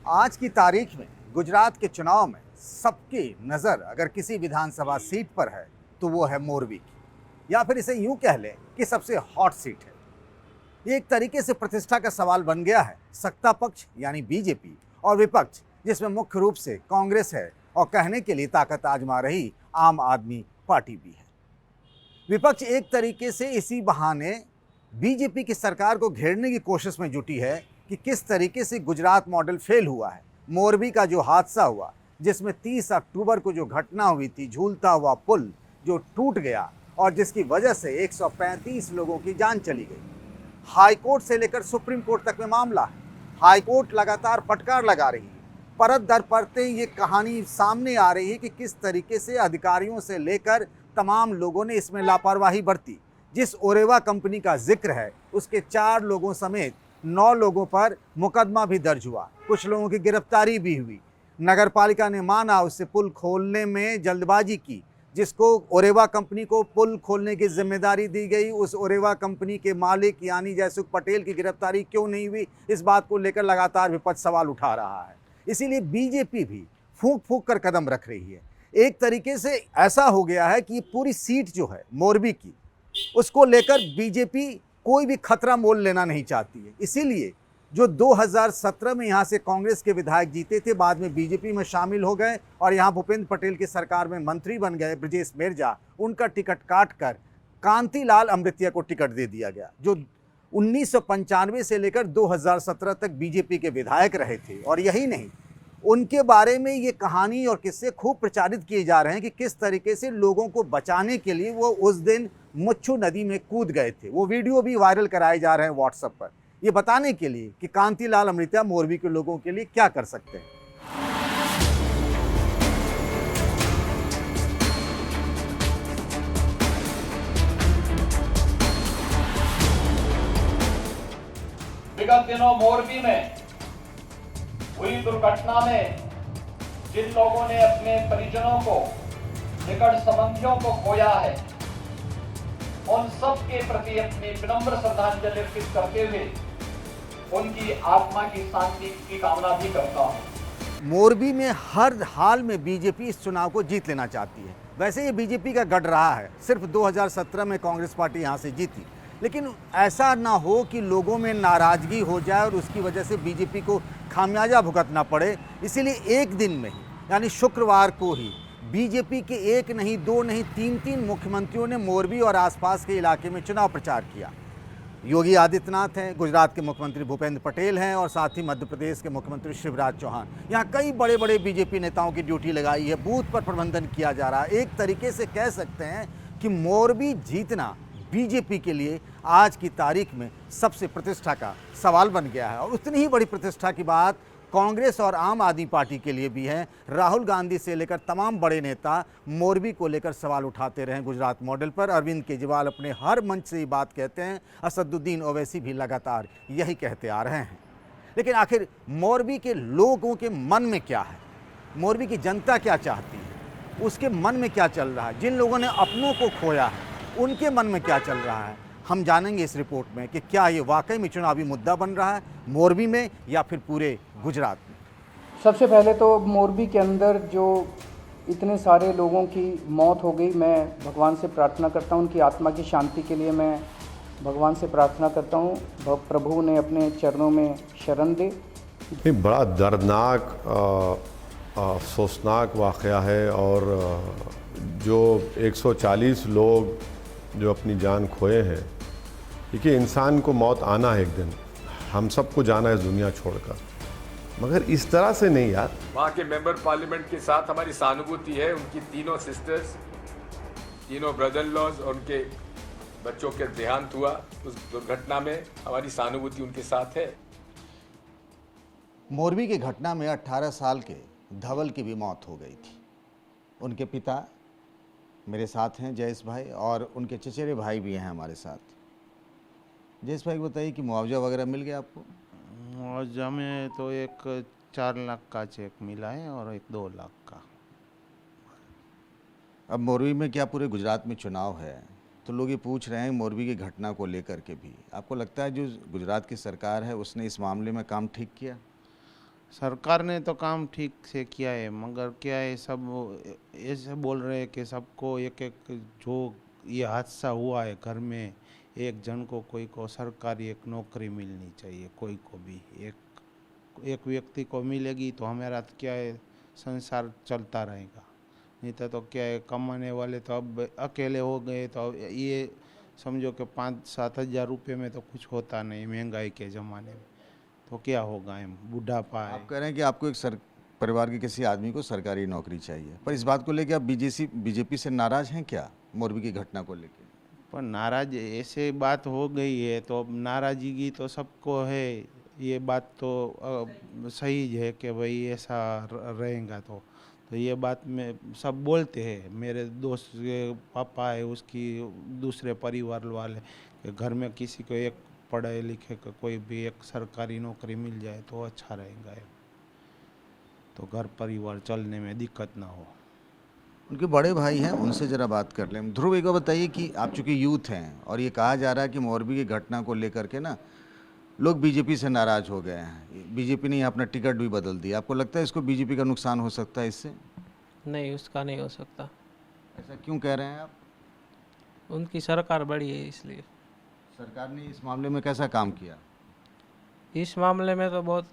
आज की तारीख में गुजरात के चुनाव में सबकी नज़र अगर किसी विधानसभा सीट पर है तो वो है मोरबी की, या फिर इसे यूं कह लें कि सबसे हॉट सीट है। ये एक तरीके से प्रतिष्ठा का सवाल बन गया है। सत्ता पक्ष यानी बीजेपी और विपक्ष जिसमें मुख्य रूप से कांग्रेस है और कहने के लिए ताकत आजमा रही आम आदमी पार्टी भी है। विपक्ष एक तरीके से इसी बहाने बीजेपी की सरकार को घेरने की कोशिश में जुटी है कि किस तरीके से गुजरात मॉडल फेल हुआ है। मोरबी का जो हादसा हुआ, जिसमें 30 अक्टूबर को जो घटना हुई थी, झूलता हुआ पुल जो टूट गया और जिसकी वजह से 135 लोगों की जान चली गई। हाई कोर्ट से लेकर सुप्रीम कोर्ट तक में मामला है। हाई कोर्ट लगातार फटकार लगा रही है। परत दर परते ये कहानी सामने आ रही है कि किस तरीके से अधिकारियों से लेकर तमाम लोगों ने इसमें लापरवाही बरती। जिस ओरेवा कंपनी का जिक्र है उसके 4 लोगों समेत 9 लोगों पर मुकदमा भी दर्ज हुआ। कुछ लोगों की गिरफ्तारी भी हुई। नगर पालिका ने माना उससे पुल खोलने में जल्दबाजी की। जिसको ओरेवा कंपनी को पुल खोलने की जिम्मेदारी दी गई, उस ओरेवा कंपनी के मालिक यानी जयसुख पटेल की गिरफ्तारी क्यों नहीं हुई, इस बात को लेकर लगातार विपक्ष सवाल उठा रहा है। इसीलिए बीजेपी भी फूंक फूंक कर कदम रख रही है। एक तरीके से ऐसा हो गया है कि पूरी सीट जो है मोरबी की, उसको लेकर बीजेपी कोई भी खतरा मोल लेना नहीं चाहती है। इसीलिए जो 2017 में यहाँ से कांग्रेस के विधायक जीते थे, बाद में बीजेपी में शामिल हो गए और यहाँ भूपेंद्र पटेल की सरकार में मंत्री बन गए ब्रजेश मेरजा, उनका टिकट काट कर कांतिलाल अमृतिया को टिकट दे दिया गया, जो 1995 से लेकर 2017 तक बीजेपी के विधायक रहे थे। और यही नहीं, उनके बारे में ये कहानी और किस्से खूब प्रचारित किए जा रहे हैं कि किस तरीके से लोगों को बचाने के लिए वो उस दिन मुच्छू नदी में कूद गए थे। वो वीडियो भी वायरल कराए जा रहे हैं व्हाट्सएप पर, ये बताने के लिए कि कांतिलाल अमृतिया मोरबी के लोगों के लिए क्या कर सकते हैं। विगत दिनों मोरबी में हुई दुर्घटना में जिन लोगों ने अपने परिजनों को, निकट संबंधियों को खोया है, उन सब के प्रति अपनी विनम्र श्रद्धांजलि अर्पित करते हुए उनकी आत्मा की शांति की कामना भी करता हूं। मोरबी में हर हाल में बीजेपी इस चुनाव को जीत लेना चाहती है। वैसे ये बीजेपी का गढ़ रहा है। सिर्फ 2017 में कांग्रेस पार्टी यहाँ से जीती, लेकिन ऐसा ना हो कि लोगों में नाराजगी हो जाए और उसकी वजह से बीजेपी को खामियाजा भुगतना पड़े। इसीलिए एक दिन में ही, यानी शुक्रवार को ही, बीजेपी के एक नहीं, 2 नहीं, 3 मुख्यमंत्रियों ने मोरबी और आसपास के इलाके में चुनाव प्रचार किया। योगी आदित्यनाथ हैं, गुजरात के मुख्यमंत्री भूपेंद्र पटेल हैं और साथ ही मध्य प्रदेश के मुख्यमंत्री शिवराज चौहान। यहाँ कई बड़े बड़े बीजेपी नेताओं की ड्यूटी लगाई है। बूथ पर प्रबंधन किया जा रहा है। एक तरीके से कह सकते हैं कि मोरबी जीतना बीजेपी के लिए आज की तारीख में सबसे प्रतिष्ठा का सवाल बन गया है। और उतनी ही बड़ी प्रतिष्ठा की बात कांग्रेस और आम आदमी पार्टी के लिए भी है। राहुल गांधी से लेकर तमाम बड़े नेता मोरबी को लेकर सवाल उठाते रहे गुजरात मॉडल पर। अरविंद केजरीवाल अपने हर मंच से ये बात कहते हैं। असदुद्दीन ओवैसी भी लगातार यही कहते आ रहे हैं। लेकिन आखिर मोरबी के लोगों के मन में क्या है, मोरबी की जनता क्या चाहती है, उसके मन में क्या चल रहा है, जिन लोगों ने अपनों को खोया है उनके मन में क्या चल रहा है, हम जानेंगे इस रिपोर्ट में कि क्या ये वाकई में चुनावी मुद्दा बन रहा है मोरबी में या फिर पूरे गुजरात में। सबसे पहले तो मोरबी के अंदर जो इतने सारे लोगों की मौत हो गई, मैं भगवान से प्रार्थना करता हूँ उनकी आत्मा की शांति के लिए। मैं भगवान से प्रार्थना करता हूँ प्रभु ने अपने चरणों में शरण दे। ये बड़ा दर्दनाक अफसोसनाक वाक़या है और जो 140 लोग जो अपनी जान खोए हैं, देखिए इंसान को मौत आना है एक दिन, हम सबको जाना है दुनिया छोड़कर, मगर इस तरह से नहीं यार। वहाँ के मेंबर पार्लियामेंट के साथ हमारी सहानुभूति है। उनकी तीनों सिस्टर्स, तीनों ब्रदर लॉज और उनके बच्चों के देहांत हुआ उस दुर्घटना में, हमारी सहानुभूति उनके साथ है। मोरबी की घटना में 18 साल के धवल की भी मौत हो गई थी। उनके पिता मेरे साथ हैं, जयेश भाई, और उनके चचेरे भाई भी हैं हमारे साथ। जयेश भाई बताइए कि मुआवजा वगैरह मिल गया आपको? मुआवजा में तो एक 4 लाख का चेक मिला है और एक 2 लाख का। अब मोरबी में क्या पूरे गुजरात में चुनाव है, तो लोग ये पूछ रहे हैं मोरबी की घटना को लेकर के भी। आपको लगता है जो गुजरात की सरकार है उसने इस मामले में काम ठीक किया? सरकार ने तो काम ठीक से किया है, मगर क्या है सब ऐसे बोल रहे हैं कि सबको एक एक जो ये हादसा हुआ है घर में एक जन को कोई को सरकारी एक नौकरी मिलनी चाहिए, कोई को भी एक व्यक्ति को मिलेगी तो हमारा तो क्या है संसार चलता रहेगा। नहीं तो क्या है कमाने वाले तो अब अकेले हो गए, तो अब ये समझो कि 5-7 हज़ार रुपये में तो कुछ होता नहीं महंगाई के ज़माने में, तो क्या होगा एम बुढ़ापा है। आप कह रहे हैं कि आपको एक परिवार के किसी आदमी को सरकारी नौकरी चाहिए, पर इस बात को लेकर आप बीजेपी से नाराज हैं क्या, मोरबी की घटना को लेकर? पर नाराज ऐसे बात हो गई है तो अब नाराजगी तो सबको है, ये बात तो सही है कि भाई ऐसा रहेगा तो ये बात में सब बोलते हैं। मेरे दोस्त के पापा है उसकी दूसरे परिवार वाले कि घर में किसी को एक पढ़े लिखे का कोई भी एक सरकारी नौकरी मिल जाए तो अच्छा रहेगा, तो घर परिवार चलने में दिक्कत ना हो। उनके बड़े भाई हैं, उनसे ज़रा बात कर लें। ध्रुव, एक बार बताइए कि आप चूँकि यूथ हैं और ये कहा जा रहा है कि मोरबी की घटना को लेकर के ना लोग बीजेपी से नाराज़ हो गए हैं, बीजेपी ने अपना टिकट भी बदल दिया, आपको लगता है इसको बीजेपी का नुकसान हो सकता है इससे? नहीं, उसका नहीं हो सकता। ऐसा क्यों कह रहे हैं आप? उनकी सरकार बड़ी है इसलिए। सरकार ने इस मामले में कैसा काम किया? इस मामले में तो बहुत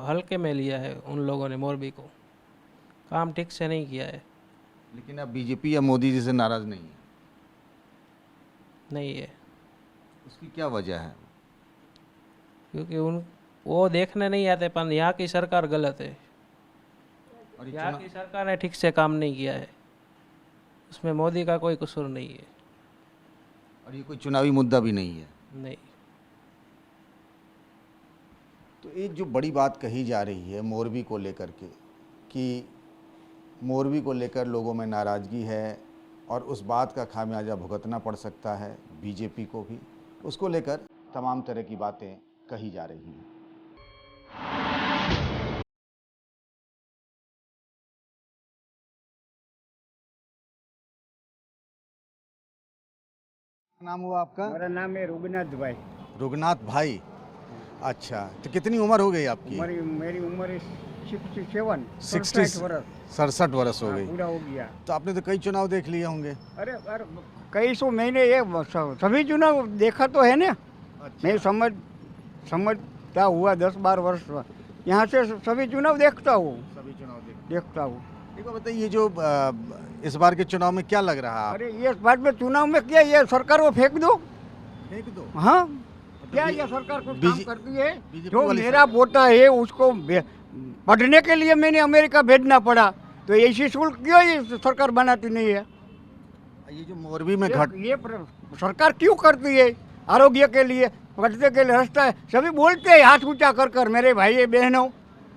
हल्के में लिया है उन लोगों ने, मोरबी को काम ठीक से नहीं किया है। लेकिन आप बीजेपी या मोदी जी से नाराज़ नहीं है? नहीं है, उसकी क्या वजह है? क्योंकि वो देखने नहीं आते, पर यहाँ की सरकार गलत है। और यहाँ की सरकार ने ठीक से काम नहीं किया है, उसमें मोदी का कोई कसूर नहीं है। और ये कोई चुनावी मुद्दा भी नहीं है? नहीं। तो एक जो बड़ी बात कही जा रही है मोरबी को लेकर के कि मोरबी को लेकर लोगों में नाराज़गी है और उस बात का खामियाजा भुगतना पड़ सकता है बीजेपी को भी, उसको लेकर तमाम तरह की बातें कही जा रही हैं। नाम हुआ आपका? मेरा नाम है रुगनाथ भाई। रुगनाथ भाई, अच्छा, तो कितनी उम्र हो गई आपकी? मेरी उम्र है 67 67 वर्ष। 67 वर्ष हो गई। पूरा हो गया। तो आपने तो कई चुनाव देख लिए होंगे? अरे कई सौ महीने ये सभी चुनाव देखा तो है ना। अच्छा। मैं समझता हुआ 10-12 वर्ष यहाँ से सभी चुनाव देखता हूँ। सभी चुनाव देखता हूँ। एक बात बताइए, ये जो इस बार के चुनाव में क्या लग रहा है? अरे ये बात में चुनाव में क्या ये सरकार को फेंक दो? फेंक दो? हाँ, क्या ये सरकार को काम करती है? बीजेपी जो वाली मेरा पोता है उसको पढ़ने के लिए मैंने अमेरिका भेजना पड़ा, तो ऐसी शुल्क क्यों ये सरकार बनाती नहीं है? ये जो मोरबी में सरकार क्यों करती है? आरोग्य के लिए, पढ़ने के लिए रास्ता है, सभी बोलते हैं हाथ ऊंचा कर मेरे भाई बहनों,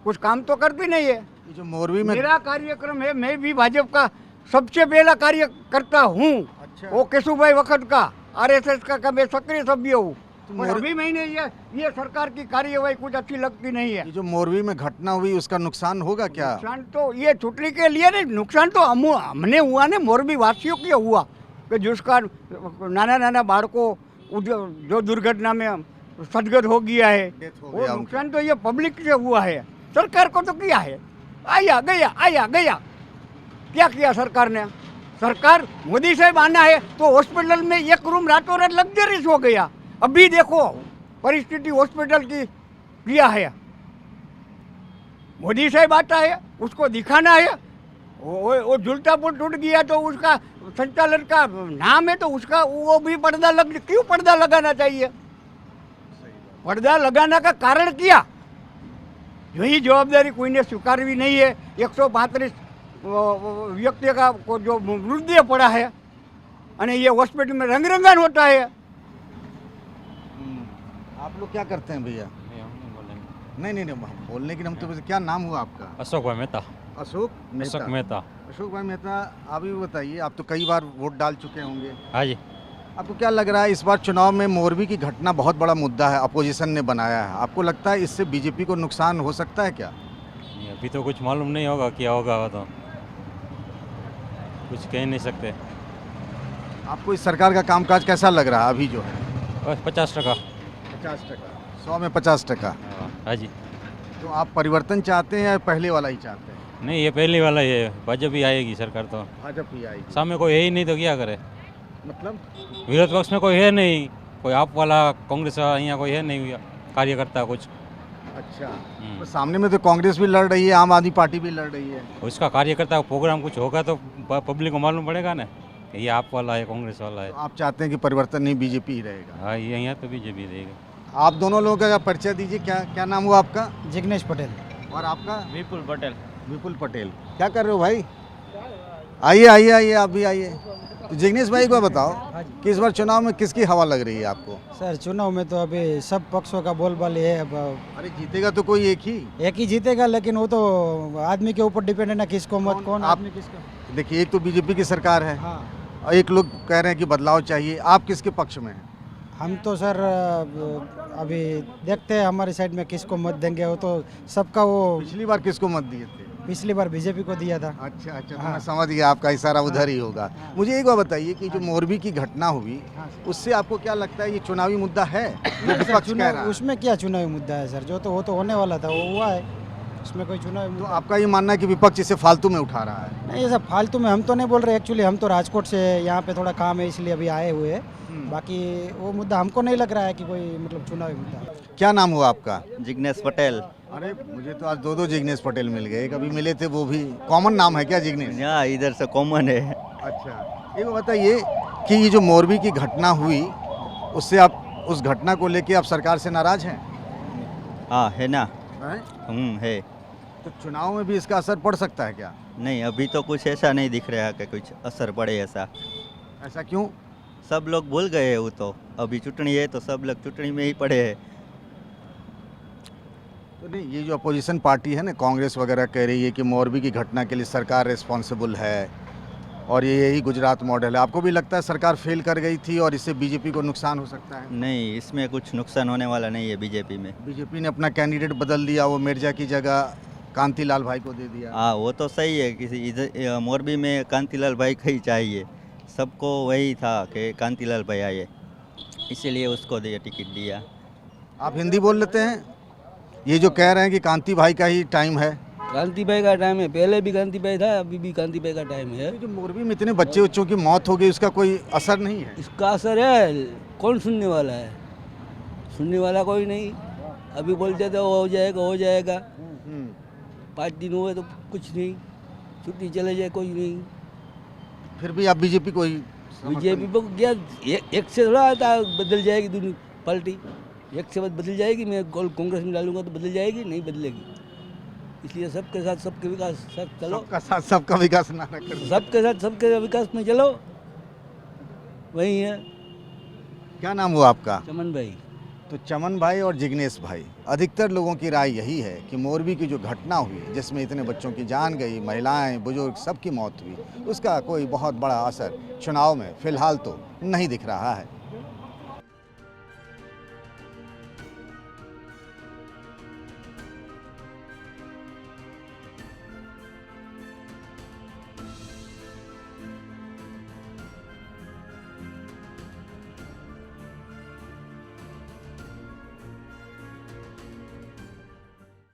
कुछ काम तो करती नहीं है। ये जो मोरबी में मेरा कार्यक्रम है, मैं भी भाजपा का सबसे पहला कार्य करता हूँ। अच्छा। वो केशुभाई वक्त का RSS का मैं सक्रिय सभ्य हूँ। तो अभी महीने ये सरकार की कार्यवाही कुछ अच्छी लगती नहीं है। ये जो मोरबी में घटना हुई उसका नुकसान होगा क्या? नुकसान तो ये छुट्टी के लिए नहीं, नुकसान तो हमने हुआ ना, मोरबी वासियों के हुआ कि जिसका नाना बालकों जो दुर्घटना में सदगत हो गया है, वो नुकसान तो ये पब्लिक से हुआ है। सरकार को तो किया है, आया गया। क्या किया सरकार ने? सरकार मोदी साहब आना है तो हॉस्पिटल में एक रूम रातों रात लग्जरीज हो गया। अभी देखो परिस्थिति हॉस्पिटल की किया है। मोदी साहब आता है, उसको दिखाना है, वो झूलता पुल टूट गया तो उसका संचालन का नाम है तो उसका वो भी पर्दा क्यों पर्दा लगाना चाहिए? पर्दा लगाने का कारण क्या? यही जवाबदारी कोई ने स्वीकारवी नहीं है। 135 व्यक्ति का को जो मृतदेह पड़ा है और ये हॉस्पिटल में रंगरंगान होता है। आप लोग क्या करते हैं भैया? नहीं, बोलने की हम तो क्या नाम हुआ आपका? अशोक भाई मेहता। अशोक मेहता। अशोक भाई मेहता, आप भी बताइए, आप तो कई बार वोट डाल चुके होंगे। हाँ जी। आपको क्या लग रहा है इस बार चुनाव में मोरबी की घटना बहुत बड़ा मुद्दा है, अपोजिशन ने बनाया है, आपको लगता है इससे बीजेपी को नुकसान हो सकता है क्या? अभी तो कुछ मालूम नहीं होगा क्या होगा, तो कुछ कह नहीं सकते। आपको इस सरकार का कामकाज कैसा लग रहा है अभी जो है? बस 50%। 50%, 100 में 50%। हाँ जी। तो आप परिवर्तन चाहते हैं या पहले वाला ही चाहते हैं? नहीं, ये पहली वाला ही है, भाजपा ही आएगी सरकार तो। भाजपा ही आएगी। सामने कोई है ही नहीं तो क्या करे, मतलब विरोध पक्ष में कोई है नहीं, कोई आप वाला कांग्रेस वाला यहाँ कोई है नहीं, कार्यकर्ता कुछ। अच्छा, तो सामने में तो कांग्रेस भी लड़ रही है, आम आदमी पार्टी भी लड़ रही है। उसका कार्यकर्ता का प्रोग्राम कुछ होगा तो पब्लिक को मालूम पड़ेगा ना, ये आप वाला है कांग्रेस वाला है। तो आप चाहते हैं कि परिवर्तन नहीं, बीजेपी ही रहेगा? हाँ, ये यहाँ तो बीजेपी रहेगा। आप दोनों लोगों का परिचय दीजिए। क्या क्या नाम हुआ आपका? जिग्नेश पटेल। और आपका? विपुल पटेल। विपुल पटेल। क्या कर रहे हो भाई? आइए आइए आइए, आप भी आइए। तो जिग्नेश भाई को बताओ कि इस बार चुनाव में किसकी हवा लग रही है आपको? सर चुनाव में तो अभी सब पक्षों का बोलबाल है। अब अरे जीतेगा तो कोई एक ही जीतेगा, लेकिन वो तो आदमी के ऊपर डिपेंड है ना, किसको मत कौन आप- आदमी किसका। देखिए, एक तो बीजेपी की सरकार है हाँ, और एक लोग कह रहे हैं कि बदलाव चाहिए। आप किसके पक्ष में हैं? हम तो सर अभी देखते हैं हमारी साइड में किसको मत देंगे। वो तो सबका वो पिछली बार किसको मत दिए थे? पिछली बार बीजेपी को दिया था। अच्छा अच्छा, तो हाँ। मैं समझ गया, आपका इशारा उधर ही होगा। मुझे एक बात बताइए कि जो मोरबी की घटना हुई, उससे आपको क्या लगता है, ये चुनावी मुद्दा है? जो विपक्ष कह रहा है। उसमें क्या चुनावी मुद्दा है सर? जो तो वो तो होने वाला था वो हुआ है, उसमें कोई चुनावी तो मुद्दा आपका ये मानना है कि विपक्ष इसे फालतू में उठा रहा है? नहीं। ये सब फालतू में हम तो नहीं बोल रहे, एक्चुअली हम तो राजकोट से यहाँ पे थोड़ा काम है इसलिए अभी आए हुए हैं। बाकी वो मुद्दा हमको नहीं लग रहा है कि कोई मतलब चुनावी मुद्दा है। क्या नाम हुआ आपका? जिग्नेश पटेल। अरे मुझे तो आज दो जिग्नेश पटेल मिल गए। कभी मिले थे, वो भी कॉमन नाम है क्या जिग्नेश? यहाँ इधर से कॉमन है। अच्छा, एक बताइए कि ये जो मोरबी की घटना हुई, उससे आप उस घटना को लेके आप सरकार से नाराज हैं? हाँ है ना। हैं? है। तो चुनाव में भी इसका असर पड़ सकता है क्या? नहीं, अभी तो कुछ ऐसा नहीं दिख रहा कि कुछ असर पड़े ऐसा। ऐसा क्यों? सब लोग भूल गए हैं, वो तो अभी चुटनी है तो सब लोग चुटनी में ही पड़े हैं। तो नहीं, ये जो अपोजिशन पार्टी है ना, कांग्रेस वगैरह कह रही है कि मोरबी की घटना के लिए सरकार रिस्पॉन्सिबल है और ये यही गुजरात मॉडल है। आपको भी लगता है सरकार फेल कर गई थी और इससे बीजेपी को नुकसान हो सकता है? नहीं, इसमें कुछ नुकसान होने वाला नहीं है बीजेपी में। बीजेपी ने अपना कैंडिडेट बदल दिया, वो मिर्जा की जगह कांतिलाल भाई को दे दिया। हाँ, वो तो सही है। किसी इधर मोरबी में कांतिलाल भाई का ही चाहिए, सबको वही था कि कांतिलाल भाई आए, इसीलिए उसको दिया, टिकट दिया। आप हिंदी बोल लेते हैं? ये जो कह रहे हैं कि कांति भाई का ही टाइम है। कांति भाई का टाइम है, पहले भी कांति भाई था, अभी भी कांति भाई का टाइम है। जो मोरबी में इतने बच्चे बच्चों की मौत हो गई, उसका कोई असर नहीं है? इसका असर है, कौन सुनने वाला है? सुनने वाला कोई नहीं। अभी बोलते थे हो जाएगा 5 दिन हुए तो कुछ नहीं, छुट्टी चले जाए कोई नहीं। फिर भी आप बीजेपी को ही? बीजेपी को क्या एक से थोड़ा आता बदल जाएगी दुनिया पार्टी, एक से बदल जाएगी। मैं कांग्रेस में डालूंगा तो बदल जाएगी? नहीं बदलेगी। इसलिए सबके साथ सबके विकास साथ चलो, सबका साथ सबका विकास ना करो। सबके साथ सबके विकास में चलो, वही है। क्या नाम हुआ आपका? चमन भाई। तो चमन भाई और जिग्नेश भाई, अधिकतर लोगों की राय यही है कि मोरबी की जो घटना हुई, जिसमें इतने बच्चों की जान गई, महिलाएं, बुजुर्ग, सबकी मौत हुई, उसका कोई बहुत बड़ा असर चुनाव में फिलहाल तो नहीं दिख रहा है।